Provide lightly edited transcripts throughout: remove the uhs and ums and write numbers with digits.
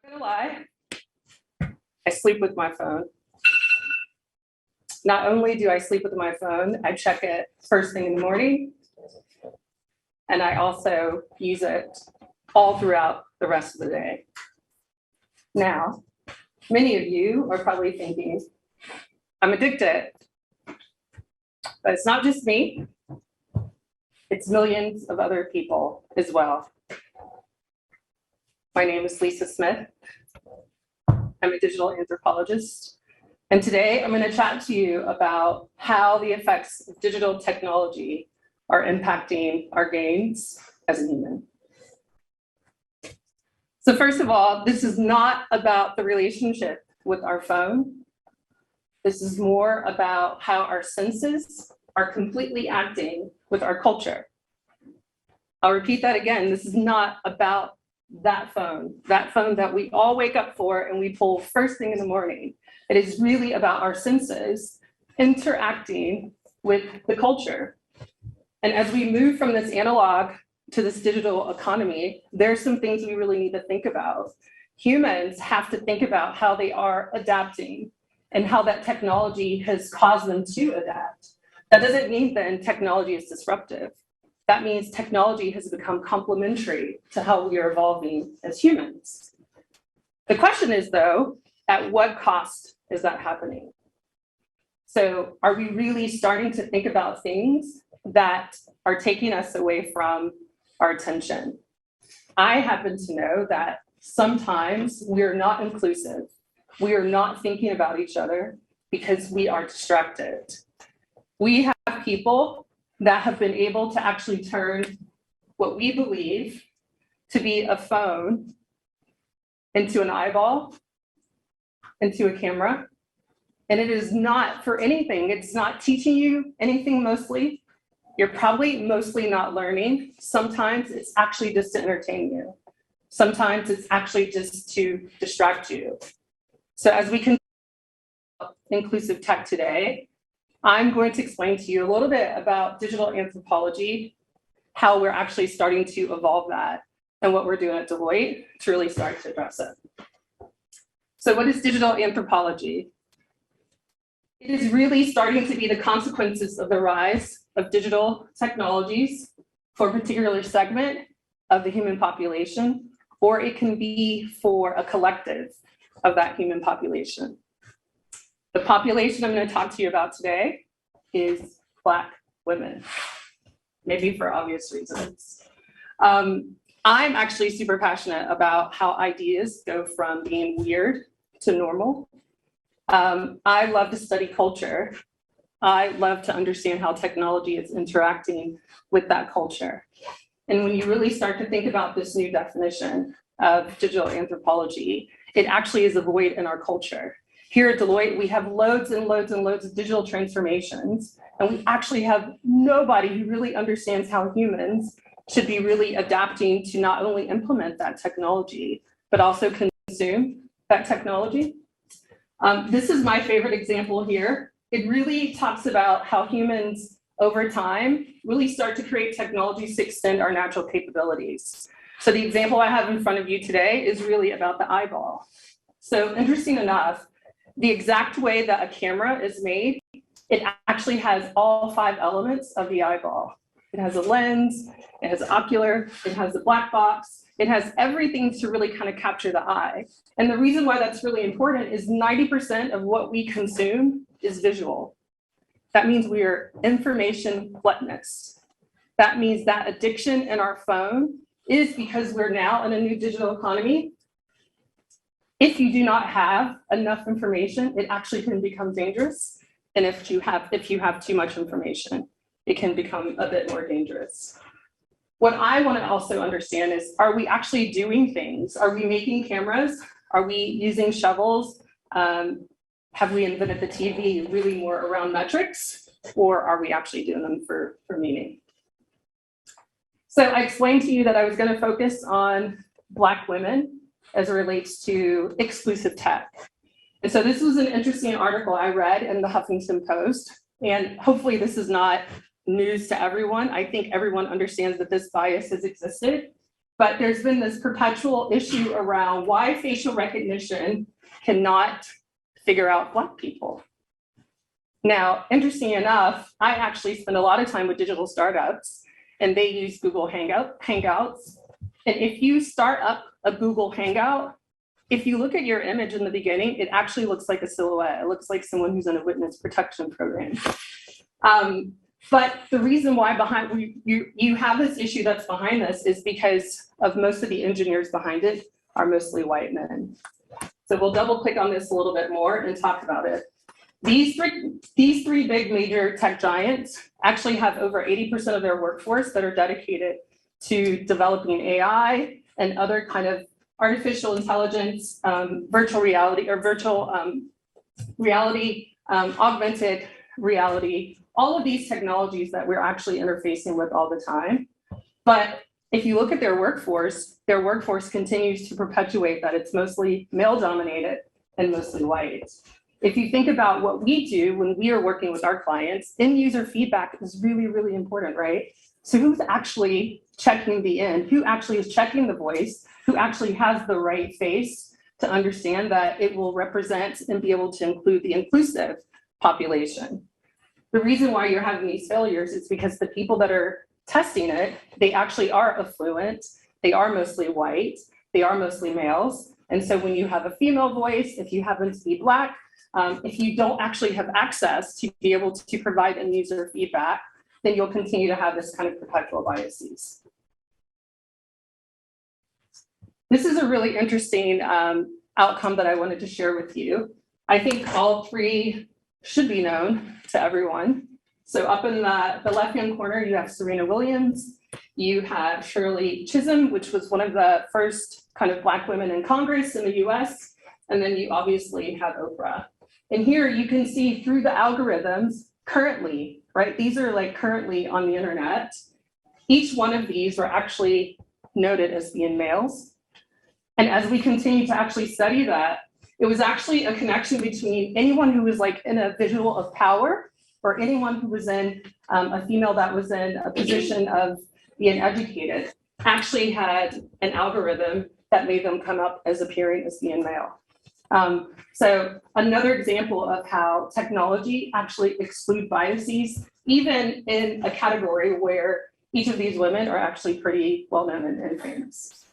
gonna lie, I sleep with my phone. Not only do I sleep with my phone, I check it first thing in the morning, and I also use it all throughout the rest of the day. Now, many of you are probably thinking, I'm addicted. But it's not just me, it's millions of other people as well. My name is Lisa Smith. I'm a digital anthropologist. And today I'm going to chat to you about how the effects of digital technology are impacting our gains as a human. So first of all, this is not about the relationship with our phone. This is more about how our senses are completely acting with our culture. I'll repeat that again. This is not about that phone that we all wake up for and we pull first thing in the morning. It is really about our senses interacting with the culture. And as we move from this analog to this digital economy, there's some things we really need to think about. Humans have to think about how they are adapting and how that technology has caused them to adapt. That doesn't mean then technology is disruptive. That means technology has become complementary to how we are evolving as humans. The question is, though, at what cost is that happening? So are we really starting to think about things that are taking us away from our attention? I happen to know that sometimes we're not inclusive. We are not thinking about each other because we are distracted. We have people that have been able to actually turn what we believe to be a phone into an eyeball, into a camera. And it is not for anything. It's not teaching you anything mostly. You're probably mostly not learning. Sometimes it's actually just to entertain you. Sometimes it's actually just to distract you. So as we can inclusive tech today, I'm going to explain to you a little bit about digital anthropology, how we're actually starting to evolve that, and what we're doing at Deloitte to really start to address it. So what is digital anthropology? It is really starting to be the consequences of the rise of digital technologies for a particular segment of the human population, or it can be for a collective of that human population. The population I'm going to talk to you about today is Black women, maybe for obvious reasons. I'm actually super passionate about how ideas go from being weird to normal. I love to study culture. I love to understand how technology is interacting with that culture. And when you really start to think about this new definition of digital anthropology, it actually is a void in our culture. Here at Deloitte, we have loads and loads and loads of digital transformations, and we actually have nobody who really understands how humans should be really adapting to not only implement that technology, but also consume that technology. This is my favorite example here. It really talks about how humans over time really start to create technologies to extend our natural capabilities. So the example I have in front of you today is really about the eyeball. So interesting enough, the exact way that a camera is made, it actually has all 5 elements of the eyeball. It has a lens, it has ocular, it has a black box, it has everything to really kind of capture the eye. And the reason why that's really important is 90% of what we consume is visual. That means we are information gluttonous. That means that addiction in our phone is because we're now in a new digital economy. If you do not have enough information, it actually can become dangerous. And if you have too much information, it can become a bit more dangerous. What I want to also understand is, are we actually doing things? Are we making cameras? Are we using shovels? Have we invented the TV really more around metrics? Or are we actually doing them for meaning? So I explained to you that I was going to focus on Black women as it relates to exclusive tech. And so this was an interesting article I read in the Huffington Post, and hopefully this is not news to everyone. I think everyone understands that this bias has existed but there's been this perpetual issue around why facial recognition cannot figure out Black people. Now, interesting enough, I actually spend a lot of time with digital startups, and they use Google Hangouts. And if you start up a Google Hangout, if you look at your image in the beginning, it actually looks like a silhouette. It looks like someone who's in a witness protection program. But the reason why you have this issue that's behind this is because of most of the engineers behind it are mostly white men. So we'll double click on this a little bit more and talk about it. These three big major tech giants actually have over 80% of their workforce that are dedicated to developing AI and other kind of artificial intelligence, virtual reality, augmented reality, all of these technologies that we're actually interfacing with all the time. But if you look at their workforce continues to perpetuate that it's mostly male dominated and mostly white. If you think about what we do when we are working with our clients, end user feedback is really, really important, right? So who's actually checking the end? Who actually is checking the voice? Who actually has the right face to understand that it will represent and be able to include the inclusive population? The reason why you're having these failures is because the people that are testing it, they actually are affluent, they are mostly white, they are mostly males. And so when you have a female voice, if you happen to be Black, if you don't actually have access to be able to provide end user feedback, then you'll continue to have this kind of perpetual biases. This is a really interesting outcome that I wanted to share with you. I think all three should be known to everyone. So up in the left-hand corner, you have Serena Williams, you have Shirley Chisholm, which was one of the first kind of Black women in Congress in the US, and then you obviously have Oprah. And here you can see through the algorithms currently, right? These are like currently on the internet. Each one of these are actually noted as being males. And as we continue to actually study that, it was actually a connection between anyone who was like in a visual of power or anyone who was in a female that was in a position of being educated actually had an algorithm that made them come up as appearing as being male. So another example of how technology actually exclude biases, even in a category where each of these women are actually pretty well known and famous.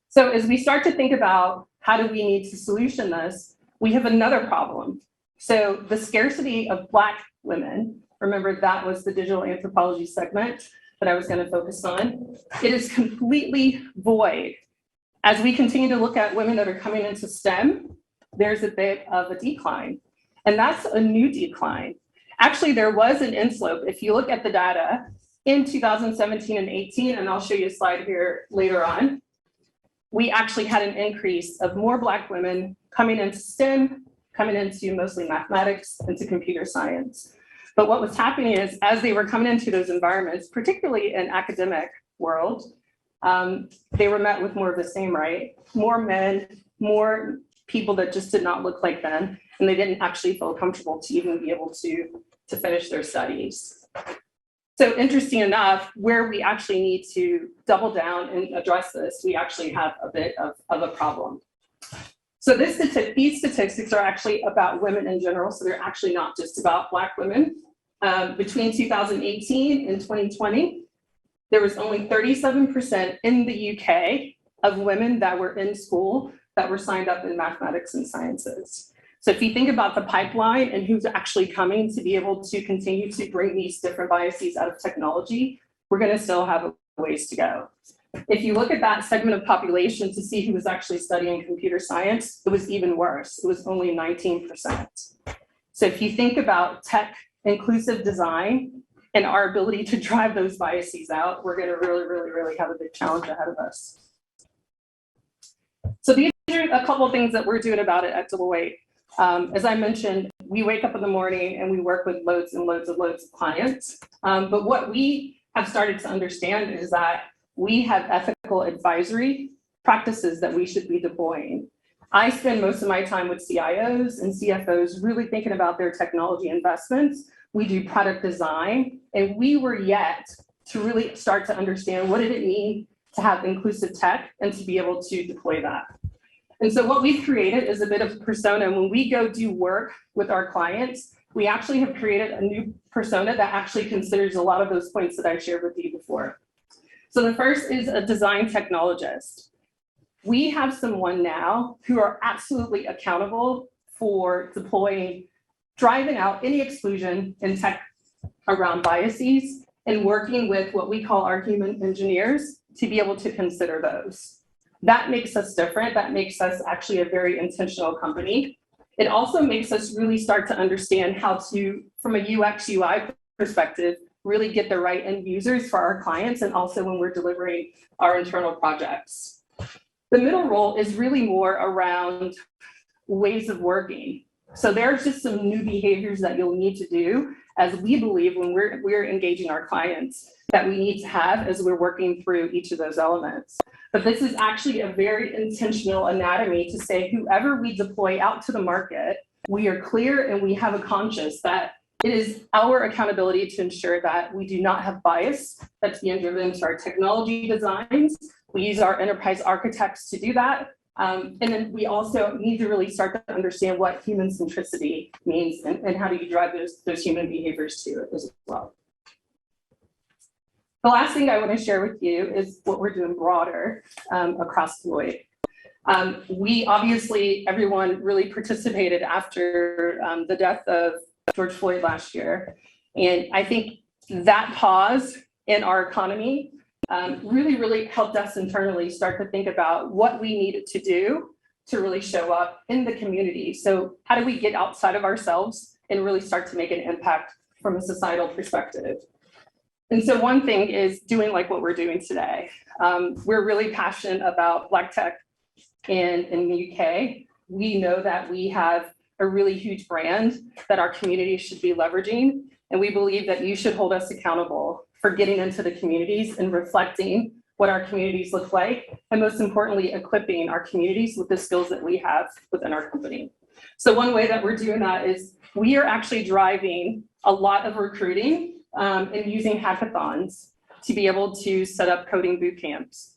So as we start to think about how do we need to solution this, we have another problem. So the scarcity of Black women, remember that was the digital anthropology segment that I was going to focus on. It is completely void. As we continue to look at women that are coming into STEM, there's a bit of a decline, and that's a new decline. Actually, there was an inslope. If you look at the data in 2017 and 18, and I'll show you a slide here later on, we actually had an increase of more Black women coming into STEM, coming into mostly mathematics, into computer science. But what was happening is as they were coming into those environments, particularly in academic world, they were met with more of the same, right? More men, more people that just did not look like them, and they didn't actually feel comfortable to even be able to finish their studies. So interesting enough, where we actually need to double down and address this, we actually have a bit of a problem. So these statistics are actually about women in general, so they're actually not just about Black women. Between 2018 and 2020, there was only 37% in the UK of women that were in school that were signed up in mathematics and sciences. So if you think about the pipeline and who's actually coming to be able to continue to bring these different biases out of technology, we're going to still have a ways to go. If you look at that segment of population to see who was actually studying computer science, it was even worse. It was only 19%. So if you think about tech inclusive design and our ability to drive those biases out, we're going to really have a big challenge ahead of us. So these are a couple of things that we're doing about it at Deloitte. As I mentioned, we wake up in the morning and we work with loads and loads of clients. But what we have started to understand is that we have ethical advisory practices that we should be deploying. I spend most of my time with CIOs and CFOs really thinking about their technology investments. We do product design, and we were yet to really start to understand what did it mean to have inclusive tech and to be able to deploy that. And so what we've created is a bit of a persona. When we go do work with our clients, we actually have created a new persona that actually considers a lot of those points that I shared with you before. So the first is a design technologist. We have someone now who are absolutely accountable for deploying, driving out any exclusion in tech around biases and working with what we call our human engineers to be able to consider those. That makes us different. That makes us actually a very intentional company. It also makes us really start to understand how to, from a UX UI perspective, really get the right end users for our clients and also when we're delivering our internal projects. The middle role is really more around ways of working. So there's just some new behaviors that you'll need to do as we believe when we're engaging our clients that we need to have as we're working through each of those elements. But this is actually a very intentional anatomy to say whoever we deploy out to the market, we are clear and we have a conscience that it is our accountability to ensure that we do not have bias that's being driven into our technology designs. We use our enterprise architects to do that. And then we also need to really start to understand what human centricity means and how do you drive those human behaviors to it as well. The last thing I want to share with you is what we're doing broader across Deloitte. We obviously, everyone really participated after the death of George Floyd last year. And I think that pause in our economy really helped us internally start to think about what we needed to do to really show up in the community. So how do we get outside of ourselves and really start to make an impact from a societal perspective? And so one thing is doing like what we're doing today. We're really passionate about Black tech in the UK. We know that we have a really huge brand that our community should be leveraging. And we believe that you should hold us accountable for getting into the communities and reflecting what our communities look like, and most importantly, equipping our communities with the skills that we have within our company. So one way that we're doing that is we are actually driving a lot of recruiting and using hackathons to be able to set up coding boot camps.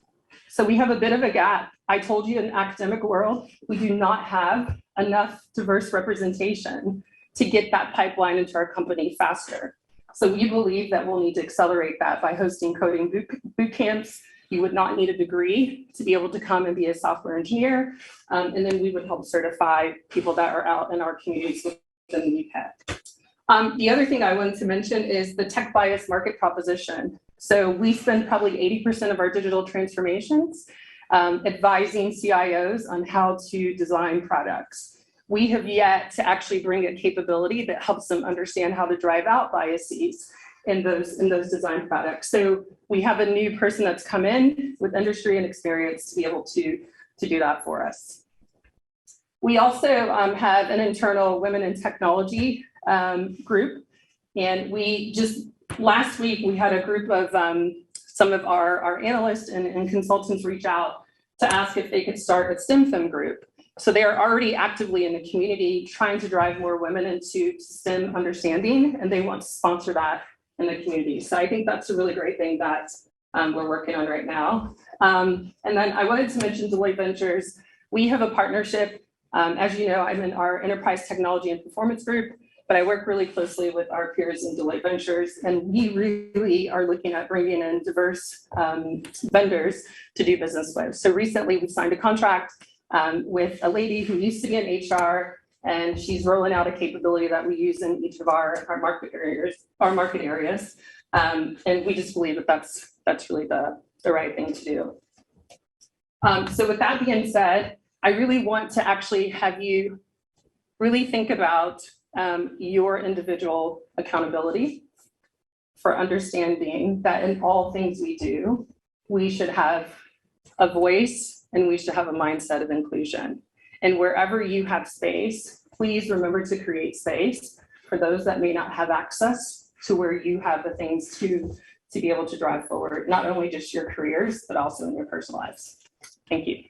So we have a bit of a gap. I told you in the academic world, we do not have enough diverse representation to get that pipeline into our company faster. So we believe that we'll need to accelerate that by hosting coding boot camps. You would not need a degree to be able to come and be a software engineer. And then we would help certify people that are out in our communities within the UK. The other thing I wanted to mention is the tech bias market proposition. So we spend probably 80% of our digital transformations advising CIOs on how to design products. We have yet to actually bring a capability that helps them understand how to drive out biases in those design products. So we have a new person that's come in with industry and experience to be able to do that for us. We also have an internal women in technology group. And we just, last week, we had a group of some of our analysts and consultants reach out to ask if they could start a STEM group. So they are already actively in the community trying to drive more women into STEM understanding, and they want to sponsor that in the community. So I think that's a really great thing that we're working on right now. And then I wanted to mention Deloitte Ventures. We have a partnership. As you know, I'm in our enterprise technology and performance group, but I work really closely with our peers in Deloitte Ventures, and we really are looking at bringing in diverse vendors to do business with. So recently we signed a contract with a lady who used to be in HR, and she's rolling out a capability that we use in each of our market areas. And we just believe that that's really the right thing to do. So with that being said, I really want to actually have you really think about your individual accountability for understanding that in all things we do, we should have a voice and we should have a mindset of inclusion. And wherever you have space, please remember to create space for those that may not have access to where you have the things to be able to drive forward, not only just your careers, but also in your personal lives. Thank you.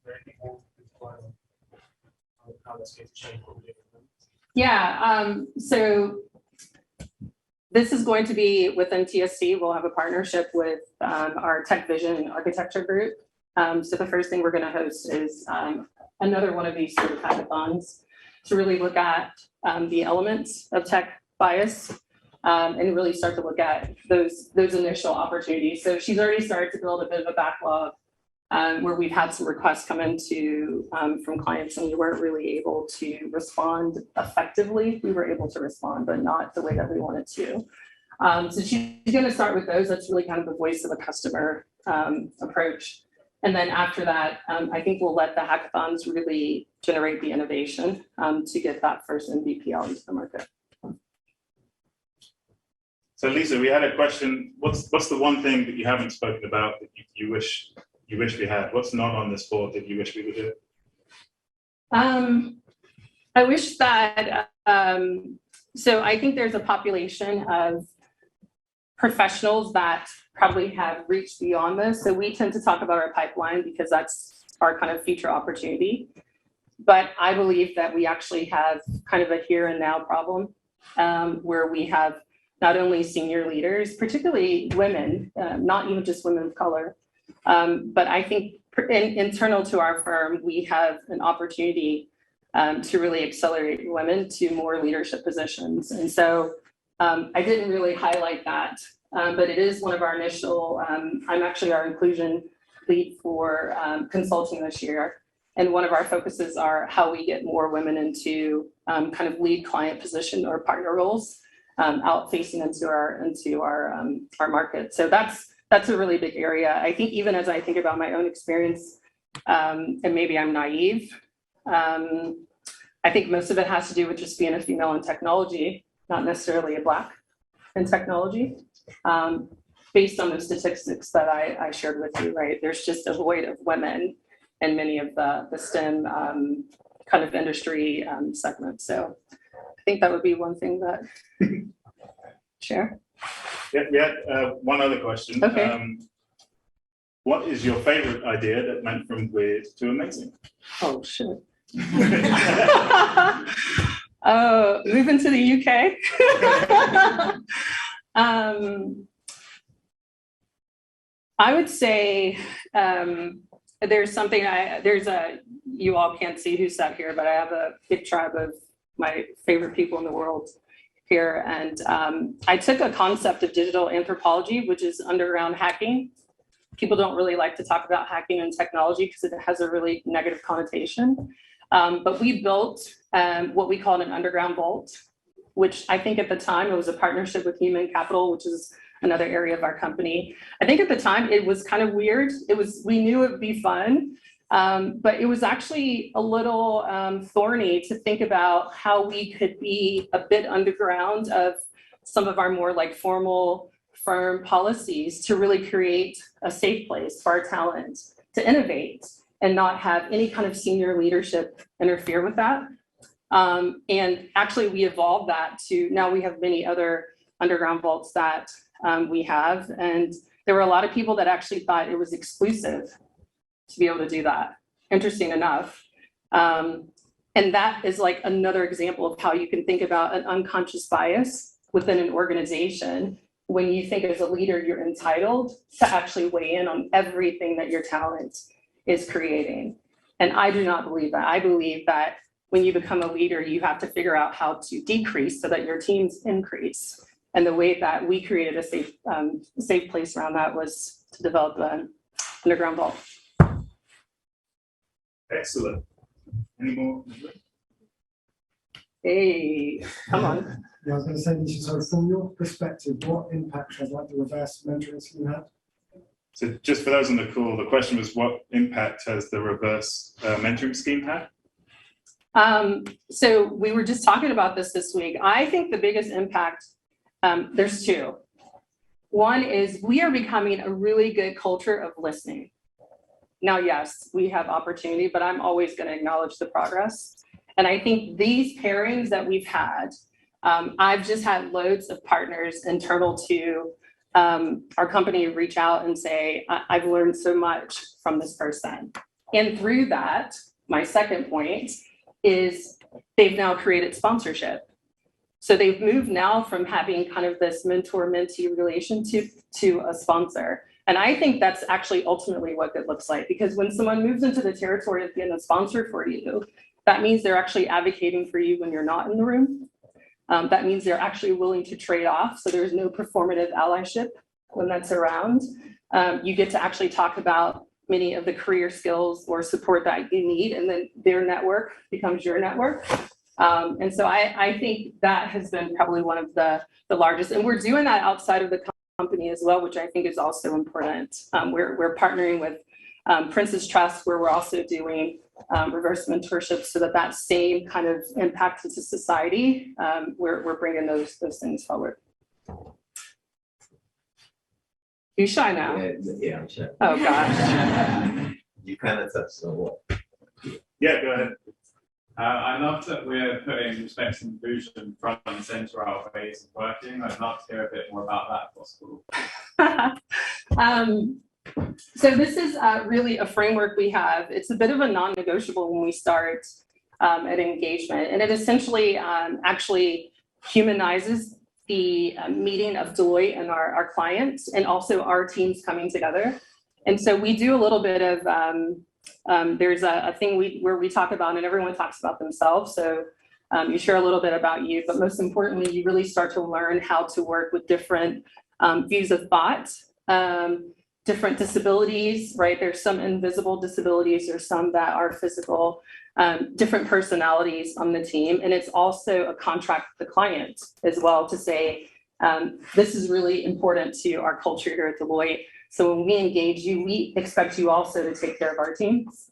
very people how that's going to change what we're doing. Yeah, so this is going to be within TSC. We'll have a partnership with our Tech Vision and Architecture group. So the first thing we're going to host is another one of these sort of hackathons to really look at the elements of tech bias and really start to look at those initial opportunities. So she's already started to build a bit of a backlog where we've had some requests come into from clients and we weren't really able to respond effectively. We were able to respond, but not the way that we wanted to. So she's going to start with those. That's really kind of the voice of the customer approach. And then after that, I think we'll let the hackathons really generate the innovation to get that first MVP out into the market. So Lisa, we had a question. What's the one thing that you haven't spoken about that you wish we had? What's not on this board that you wish we would do? I wish that, so I think there's a population of professionals that probably have reached beyond this. So we tend to talk about our pipeline because that's our kind of future opportunity. But I believe that we actually have kind of a here and now problem where we have not only senior leaders, particularly women, not even just women of color, but I think internal to our firm, we have an opportunity to really accelerate women to more leadership positions. And so I didn't really highlight that, but it is one of our initial, I'm actually our inclusion lead for consulting this year. And one of our focuses are how we get more women into kind of lead client position or partner roles out facing into our market. So that's a really big area. I think even as I think about my own experience, and maybe I'm naive, I think most of it has to do with just being a female in technology, not necessarily a Black in technology. Based on the statistics that I shared with you, right? There's just a void of women in many of the STEM kind of industry segments. So I think that would be one thing that, share. Yeah, one other question. Okay. What is your favorite idea that went from weird to amazing? Oh, shit. Moving to the UK. I would say there's something, you all can't see who sat here, but I have a big tribe of my favorite people in the world here. And I took a concept of digital anthropology, which is underground hacking. People don't really like to talk about hacking and technology because it has a really negative connotation. But we built what we called an underground vault, which I think at the time it was a partnership with Human Capital, which is another area of our company. I think at the time it was kind of weird. We knew it would be fun, but it was actually a little thorny to think about how we could be a bit underground of some of our more like formal firm policies to really create a safe place for our talent to innovate and not have any kind of senior leadership interfere with that. And actually we evolved that to now we have many other underground vaults that we have. And there were a lot of people that actually thought it was exclusive to be able to do that, interesting enough. And that is like another example of how you can think about an unconscious bias within an organization. When you think as a leader, you're entitled to actually weigh in on everything that your talent is creating. And I do not believe that. I believe that when you become a leader, you have to figure out how to decrease so that your teams increase. And the way that we created a safe place around that was to develop an underground vault. Excellent. Any more? Hey, come on. Yeah, I was going to say, Nisha, so from your perspective, what impact has like the reverse mentoring scheme had? So just for those on the call, the question was, what impact has the reverse mentoring scheme had? So we were just talking about this week. I think the biggest impact, there's two. One is we are becoming a really good culture of listening. Now, yes, we have opportunity, but I'm always going to acknowledge the progress. And I think these pairings that we've had, I've just had loads of partners internal to our company reach out and say, I've learned so much from this person. And through that, my second point is they've now created sponsorship. So they've moved now from having kind of this mentor-mentee relationship to a sponsor. And I think that's actually ultimately what it looks like, because when someone moves into the territory of being a sponsor for you, that means they're actually advocating for you when you're not in the room. That means they're actually willing to trade off. So there's no performative allyship when that's around. You get to actually talk about many of the career skills or support that you need, and then their network becomes your network. And so I think that has been probably one of the largest, and we're doing that outside of the company as well, which I think is also important. We're partnering with Prince's Trust, where we're also doing reverse mentorship, so that same kind of impact into society, we're bringing those things forward. You shy now? Yeah, I'm sure. Oh gosh. You kind of touched on what? Yeah, go ahead. I love that we're putting respect and inclusion front and center our ways of working. I'd love to hear a bit more about that if possible. So this is really a framework we have. It's a bit of a non-negotiable when we start an engagement, and it essentially actually humanizes the meeting of Deloitte and our clients, and also our teams coming together. And so we do a little bit of, there's a thing where we talk about, and everyone talks about themselves. So you share a little bit about you, but most importantly, you really start to learn how to work with different views of thought, different disabilities, right? There's some invisible disabilities, there's some that are physical, different personalities on the team. And it's also a contract with the client as well to say, this is really important to our culture here at Deloitte. So when we engage you, we expect you also to take care of our teams,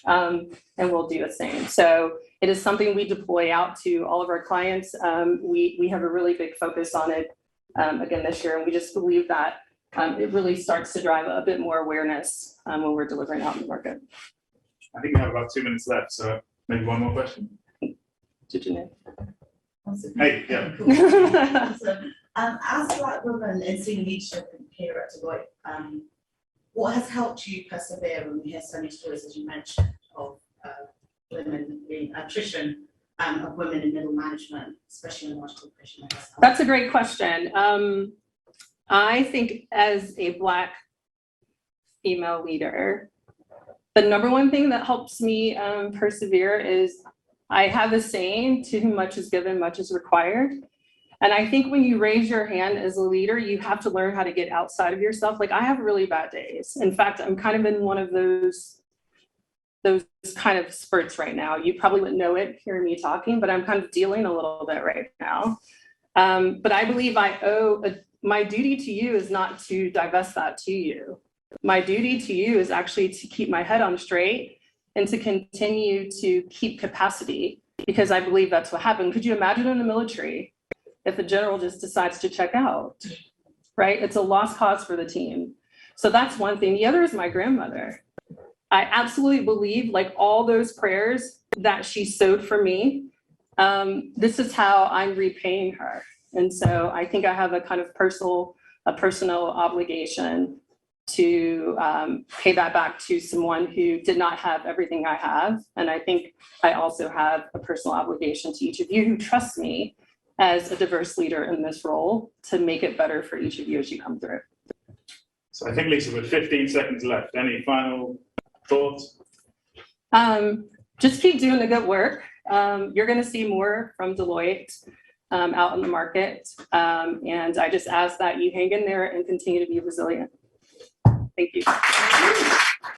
and we'll do the same. So it is something we deploy out to all of our clients. We have a really big focus on it again this year, and we just believe that it really starts to drive a bit more awareness when we're delivering out in the market. I think we have about 2 minutes left, so maybe one more question. Did you know? Hey, yeah. As Black women in senior leadership here at Deloitte, what has helped you persevere when we hear so many stories, as you mentioned, of women in attrition of women in middle management, especially in large corporations? That's a great question. I think as a Black female leader, the number one thing that helps me persevere is I have a saying, to whom much is given, much is required. And I think when you raise your hand as a leader, you have to learn how to get outside of yourself. Like, I have really bad days. In fact, I'm kind of in one of those kind of spurts right now. You probably wouldn't know it hearing me talking, but I'm kind of dealing a little bit right now. But I believe my duty to you is not to divest that to you. My duty to you is actually to keep my head on straight and to continue to keep capacity, because I believe that's what happened. Could you imagine in the military if a general just decides to check out, right? It's a lost cause for the team. So that's one thing. The other is my grandmother. I absolutely believe, like all those prayers that she sowed for me, this is how I'm repaying her. And so I think I have a kind of personal obligation to pay that back to someone who did not have everything I have. And I think I also have a personal obligation to each of you who trust me as a diverse leader in this role to make it better for each of you as you come through. So I think, Lisa, with 15 seconds left, any final thoughts? Just keep doing the good work. You're going to see more from Deloitte out in the market. And I just ask that you hang in there and continue to be resilient. Thank you.